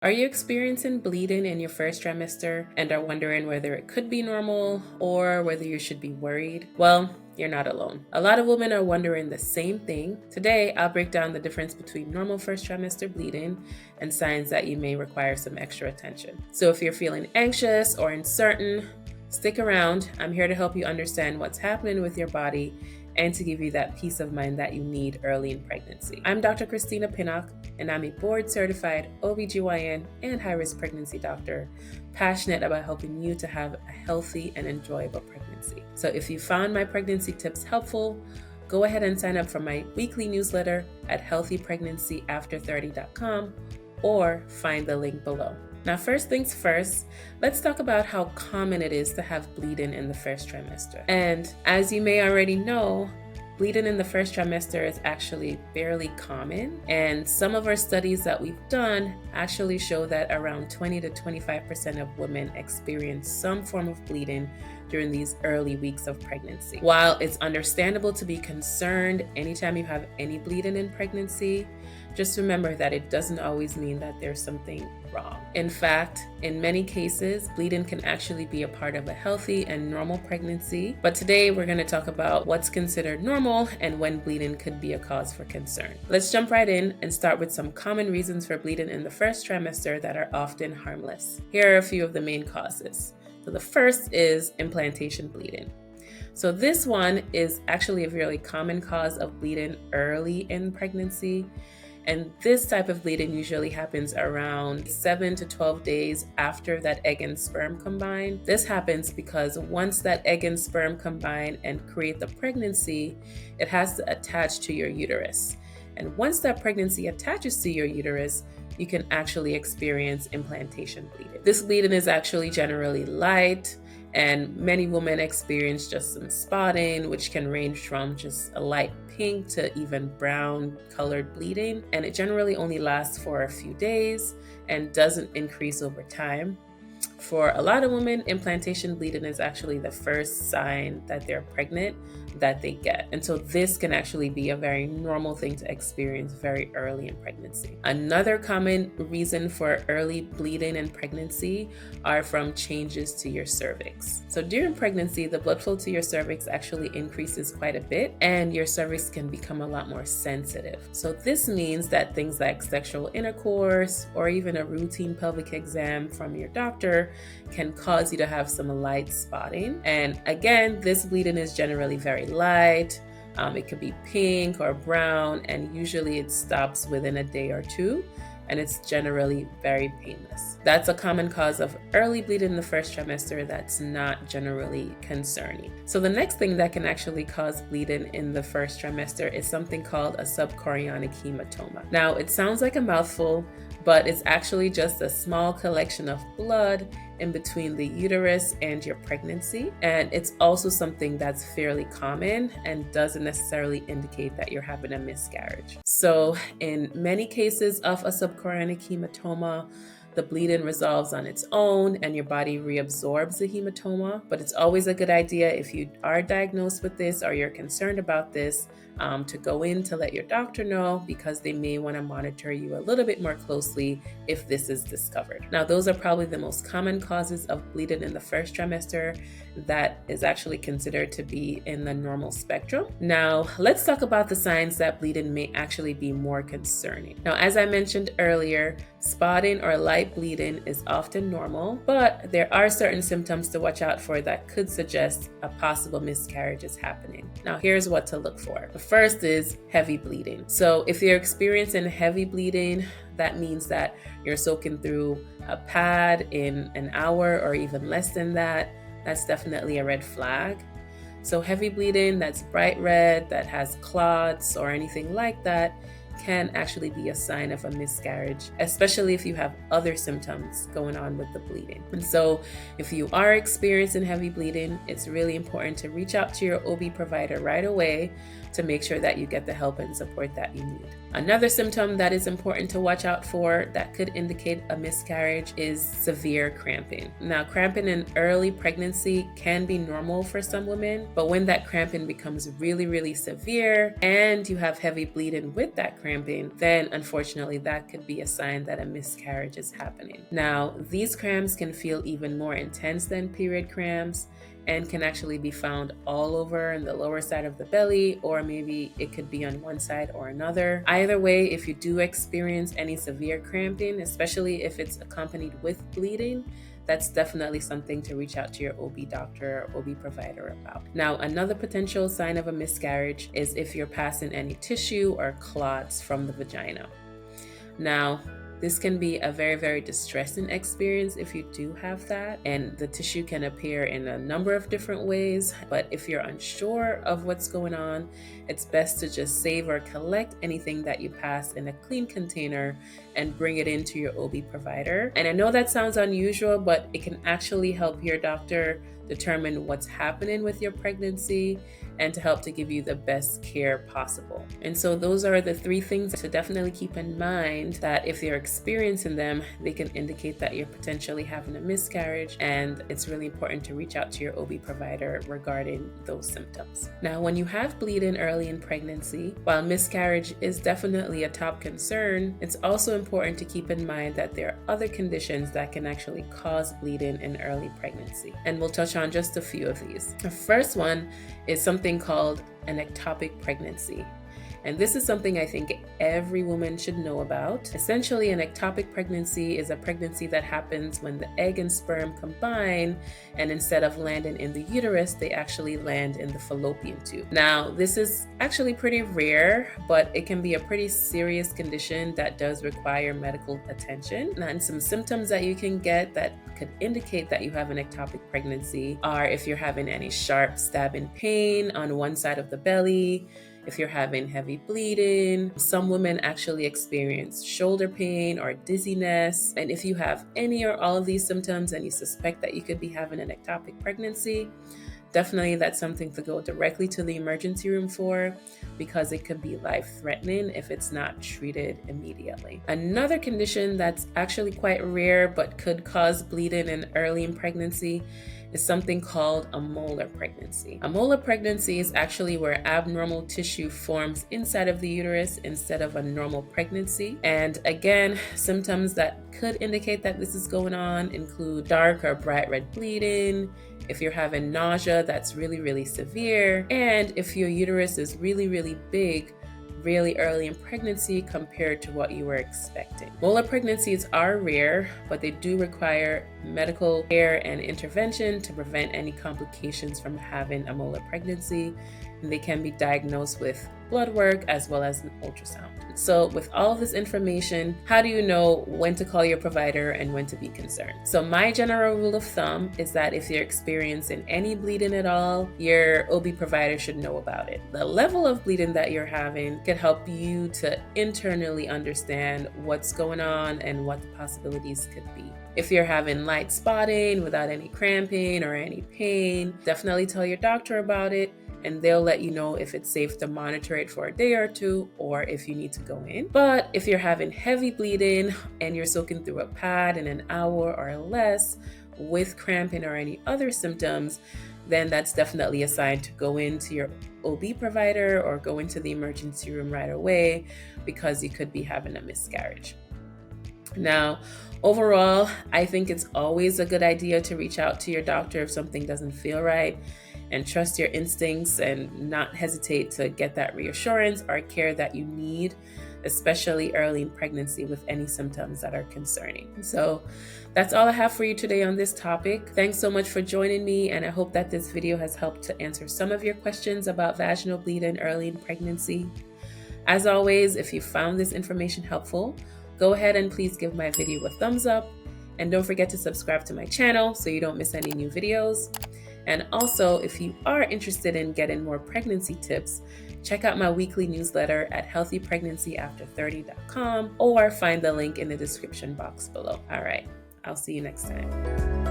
Are you experiencing bleeding in your first trimester and are wondering whether it could be normal or whether you should be worried? Well, you're not alone. A lot of women are wondering the same thing. Today, I'll break down the difference between normal first trimester bleeding and signs that you may require some extra attention. So if you're feeling anxious or uncertain, stick around. I'm here to help you understand what's happening with your body and to give you that peace of mind that you need early in pregnancy. I'm Dr. Christina Pinnock, and I'm a board-certified OBGYN and high-risk pregnancy doctor, passionate about helping you to have a healthy and enjoyable pregnancy. So if you found my pregnancy tips helpful, go ahead and sign up for my weekly newsletter at healthypregnancyafter30.com or find the link below. Now, first things first, let's talk about how common it is to have bleeding in the first trimester. And as you may already know, bleeding in the first trimester is actually fairly common. And some of our studies that we've done actually show that around 20 to 25% of women experience some form of bleeding during these early weeks of pregnancy. While it's understandable to be concerned anytime you have any bleeding in pregnancy, just remember that it doesn't always mean that there's something wrong. In fact, in many cases, bleeding can actually be a part of a healthy and normal pregnancy. But today we're going to talk about what's considered normal and when bleeding could be a cause for concern. Let's jump right in and start with some common reasons for bleeding in the first trimester that are often harmless. Here are a few of the main causes. So the first is implantation bleeding. So this one is actually a really common cause of bleeding early in pregnancy. And this type of bleeding usually happens around 7 to 12 days after that egg and sperm combine. This happens because once that egg and sperm combine and create the pregnancy, it has to attach to your uterus. And once that pregnancy attaches to your uterus, you can actually experience implantation bleeding. This bleeding is actually generally light, and many women experience just some spotting, which can range from just a light pink to even brown colored bleeding. And it generally only lasts for a few days and doesn't increase over time. For a lot of women, implantation bleeding is actually the first sign that they're pregnant that they get. And so this can actually be a very normal thing to experience very early in pregnancy. Another common reason for early bleeding in pregnancy are from changes to your cervix. So during pregnancy, the blood flow to your cervix actually increases quite a bit, and your cervix can become a lot more sensitive. So this means that things like sexual intercourse or even a routine pelvic exam from your doctor can cause you to have some light spotting. And again, this bleeding is generally very light. It could be pink or brown, and usually it stops within a day or two, and it's generally very painless. That's a common cause of early bleeding in the first trimester that's not generally concerning. So the next thing that can actually cause bleeding in the first trimester is something called a subchorionic hematoma. Now, it sounds like a mouthful, but it's actually just a small collection of blood in between the uterus and your pregnancy. And it's also something that's fairly common and doesn't necessarily indicate that you're having a miscarriage. So in many cases of a subchorionic hematoma, the bleeding resolves on its own and your body reabsorbs the hematoma. But it's always a good idea, if you are diagnosed with this or you're concerned about this, to go in to let your doctor know, because they may want to monitor you a little bit more closely if this is discovered. Now, those are probably the most common causes of bleeding in the first trimester that is actually considered to be in the normal spectrum. Now, let's talk about the signs that bleeding may actually be more concerning. Now, as I mentioned earlier, spotting or light bleeding is often normal, but there are certain symptoms to watch out for that could suggest a possible miscarriage is happening. Now, here's what to look for. The first is heavy bleeding. So if you're experiencing heavy bleeding, that means that you're soaking through a pad in an hour or even less than that. That's definitely a red flag. So heavy bleeding that's bright red, that has clots or anything like that, can actually be a sign of a miscarriage, especially if you have other symptoms going on with the bleeding. And so if you are experiencing heavy bleeding, it's really important to reach out to your OB provider right away to make sure that you get the help and support that you need. Another symptom that is important to watch out for that could indicate a miscarriage is severe cramping. Now, cramping in early pregnancy can be normal for some women, but when that cramping becomes really, really severe and you have heavy bleeding with that cramping, then unfortunately that could be a sign that a miscarriage is happening. Now, these cramps can feel even more intense than period cramps and can actually be found all over in the lower side of the belly, or maybe it could be on one side or another. Either way, if you do experience any severe cramping, especially if it's accompanied with bleeding, that's definitely something to reach out to your OB doctor or OB provider about. Now, another potential sign of a miscarriage is if you're passing any tissue or clots from the vagina. Now, this can be a very, very distressing experience if you do have that, and the tissue can appear in a number of different ways. But if you're unsure of what's going on, it's best to just save or collect anything that you pass in a clean container and bring it into your OB provider. And I know that sounds unusual, but it can actually help your doctor determine what's happening with your pregnancy and to help to give you the best care possible. And so those are the 3 things to definitely keep in mind, that if you're experiencing them, they can indicate that you're potentially having a miscarriage, and it's really important to reach out to your OB provider regarding those symptoms. Now, when you have bleeding early in pregnancy, while miscarriage is definitely a top concern, it's also important to keep in mind that there are other conditions that can actually cause bleeding in early pregnancy. And we'll touch on just a few of these. The first one is something called an ectopic pregnancy. And this is something I think every woman should know about. Essentially, an ectopic pregnancy is a pregnancy that happens when the egg and sperm combine, and instead of landing in the uterus, they actually land in the fallopian tube. Now, this is actually pretty rare, but it can be a pretty serious condition that does require medical attention. And some symptoms that you can get that could indicate that you have an ectopic pregnancy are if you're having any sharp stabbing pain on one side of the belly, if you're having heavy bleeding. Some women actually experience shoulder pain or dizziness. And if you have any or all of these symptoms and you suspect that you could be having an ectopic pregnancy, definitely that's something to go directly to the emergency room for, because it could be life-threatening if it's not treated immediately. Another condition that's actually quite rare but could cause bleeding early in pregnancy is something called a molar pregnancy. A molar pregnancy is actually where abnormal tissue forms inside of the uterus instead of a normal pregnancy. And again, symptoms that could indicate that this is going on include dark or bright red bleeding, if you're having nausea that's really, really severe, and if your uterus is really, really big really early in pregnancy compared to what you were expecting. Molar pregnancies are rare, but they do require medical care and intervention to prevent any complications from having a molar pregnancy. And they can be diagnosed with blood work as well as an ultrasound. So with all of this information, how do you know when to call your provider and when to be concerned? So my general rule of thumb is that if you're experiencing any bleeding at all, your OB provider should know about it. The level of bleeding that you're having can help you to internally understand what's going on and what the possibilities could be. If you're having light spotting without any cramping or any pain, definitely tell your doctor about it, and they'll let you know if it's safe to monitor it for a day or two or if you need to go in. But if you're having heavy bleeding and you're soaking through a pad in an hour or less with cramping or any other symptoms, then that's definitely a sign to go into your OB provider or go into the emergency room right away, because you could be having a miscarriage. Now, overall, I think it's always a good idea to reach out to your doctor if something doesn't feel right, and trust your instincts and not hesitate to get that reassurance or care that you need, especially early in pregnancy with any symptoms that are concerning. So that's all I have for you today on this topic. Thanks so much for joining me, and I hope that this video has helped to answer some of your questions about vaginal bleeding early in pregnancy. As always, if you found this information helpful, go ahead and please give my video a thumbs up, and don't forget to subscribe to my channel so you don't miss any new videos. And also, if you are interested in getting more pregnancy tips, check out my weekly newsletter at healthypregnancyafter30.com or find the link in the description box below. All right, I'll see you next time.